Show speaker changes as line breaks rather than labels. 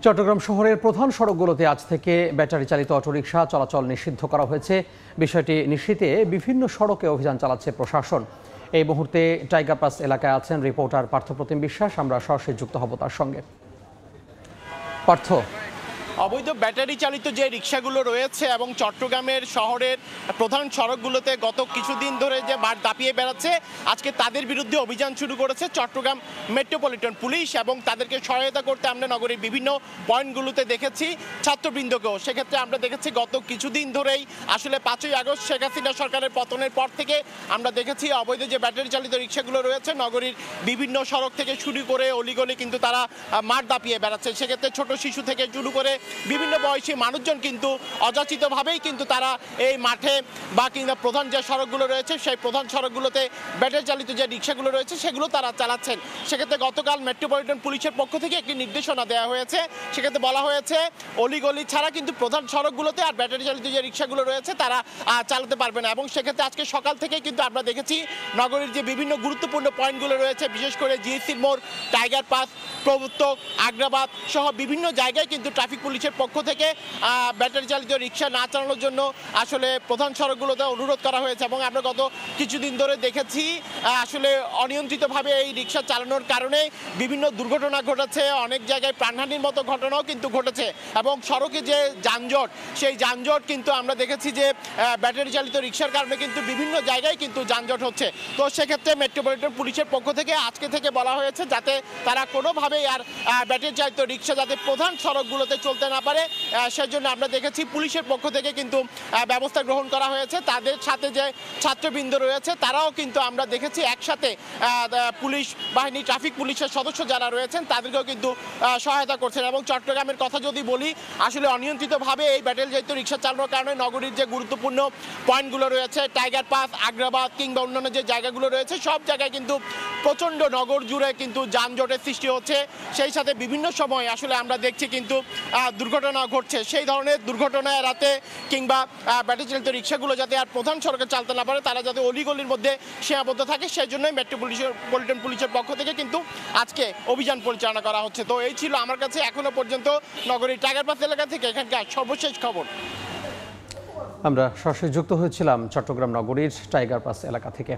চট্টগ্রাম শহরের প্রধান সড়কগুলোতে আজ থেকে ব্যাটারি চালিত অটোরিকশা চলাচল নিষিদ্ধ করা হয়েছে। বিষয়টি নিশ্চিতে বিভিন্ন সড়কে অভিযান চালাচ্ছে প্রশাসন। এই মুহূর্তে টাইগার পাস এলাকায় আছেন রিপোর্টার পার্থপ্রতিম বিশ্বাস। আমরা সরাসরি যুক্ত হব তার সঙ্গে। পার্থ,
অবৈধ ব্যাটারি চালিত যে রিক্সাগুলো রয়েছে এবং চট্টগ্রামের শহরের প্রধান সড়কগুলোতে গত কিছুদিন ধরে যে মাঠ দাপিয়ে বেড়াচ্ছে, আজকে তাদের বিরুদ্ধে অভিযান শুরু করেছে চট্টগ্রাম মেট্রোপলিটন পুলিশ এবং তাদেরকে সহায়তা করতে আমরা নগরীর বিভিন্ন পয়েন্টগুলোতে দেখেছি ছাত্রবৃন্দকেও। সেক্ষেত্রে আমরা দেখেছি গত কিছুদিন ধরেই আসলে 5ই আগস্ট শেখ হাসিনা সরকারের পতনের পর থেকে আমরা দেখেছি অবৈধ যে ব্যাটারি চালিত রিক্সাগুলো রয়েছে নগরীর বিভিন্ন সড়ক থেকে শুরু করে অলিগলি কিন্তু তারা মাঠ দাপিয়ে বেড়াচ্ছে। সেক্ষেত্রে ছোট শিশু থেকে শুরু করে বিভিন্ন বয়সী মানুষজন কিন্তু অযাচিতভাবেই কিন্তু তারা এই মাঠে বা কিংবা প্রধান যে সড়কগুলো রয়েছে সেই প্রধান সড়কগুলোতে ব্যাটারি চালিত যে রিক্সাগুলো রয়েছে সেগুলো তারা চালাচ্ছেন। সেক্ষেত্রে গতকাল মেট্রোপলিটন পুলিশের পক্ষ থেকে একটি নির্দেশনা দেওয়া হয়েছে। সেক্ষেত্রে বলা হয়েছে অলিগলি ছাড়া কিন্তু প্রধান সড়কগুলোতে আর ব্যাটারি চালিত যে রিক্সাগুলো রয়েছে তারা চালাতে পারবে না। এবং সেক্ষেত্রে আজকে সকাল থেকে কিন্তু আমরা দেখেছি নগরীর যে বিভিন্ন গুরুত্বপূর্ণ পয়েন্টগুলো রয়েছে, বিশেষ করে জিএসির মোড়, টাইগার পাস, প্রবর্তক, আগ্রাবাদ সহ বিভিন্ন জায়গায় কিন্তু ট্রাফিক পুলিশের পক্ষ থেকে ব্যাটারি চালিত রিক্সা না চালানোর জন্য আসলে প্রধান সড়কগুলোতে অনুরোধ করা হয়েছে। এবং আমরা গত কিছুদিন ধরে দেখেছি আসলে অনিয়ন্ত্রিতভাবে এই রিক্সা চালানোর কারণে বিভিন্ন দুর্ঘটনা ঘটেছে, অনেক জায়গায় প্রাণহানির মতো ঘটনাও কিন্তু ঘটেছে। এবং সড়কে যে যানজট, সেই যানজট কিন্তু আমরা দেখেছি যে ব্যাটারি চালিত রিক্সার কারণে কিন্তু বিভিন্ন জায়গায় কিন্তু যানজট হচ্ছে। তো সেক্ষেত্রে মেট্রোপলিটন পুলিশের পক্ষ থেকে আজকে থেকে বলা হয়েছে যাতে তারা কোনোভাবেই আর ব্যাটারি চালিত রিক্সা যাতে প্রধান সড়কগুলোতে চলতে না পারে, সেজন্য আমরা দেখেছি পুলিশের পক্ষ থেকে কিন্তু ব্যবস্থা গ্রহণ করা হয়েছে। তাদের সাথে যে ছাত্রবৃন্দ রয়েছে তারাও কিন্তু আমরা দেখেছি একসাথে পুলিশ বাহিনী, ট্রাফিক পুলিশের সদস্য যারা রয়েছেন তাদেরকেও কিন্তু সহায়তা করছেন। এবং চট্টগ্রামের কথা যদি বলি, আসলে অনিয়ন্ত্রিতভাবে এই ব্যাটারি চালিত রিক্সা চালানোর কারণে নগরীর যে গুরুত্বপূর্ণ পয়েন্টগুলো রয়েছে টাইগার পাস, আগ্রাবাদ কিংবা অন্যান্য যে জায়গাগুলো রয়েছে সব জায়গায় কিন্তু প্রচণ্ড নগর জুড়ে কিন্তু যানজটের সৃষ্টি হচ্ছে। সেই সাথে বিভিন্ন সময় আসলে আমরা দেখছি কিন্তু দুর্ঘটনা ঘটছে। সেই ধরনের দুর্ঘটনা এড়াতে কিংবা ব্যাটারি চালিত রিক্সাগুলো যাতে আর প্রধান সড়কে চালাতে না পারে, তারা যাতে অলিগলির মধ্যে সীমাবদ্ধ থাকে, সেই জন্যই মেট্রোপলিটন পুলিশের পক্ষ থেকে কিন্তু আজকে অভিযান পরিচালনা করা হচ্ছে। তো এই ছিল আমার কাছে এখনো পর্যন্ত নগরীর টাইগার পাস এলাকা থেকে এখানকার সর্বশেষ খবর।
আমরা সরাসরি যুক্ত হয়েছিলাম চট্টগ্রাম নগরীর টাইগার পাস এলাকা থেকে।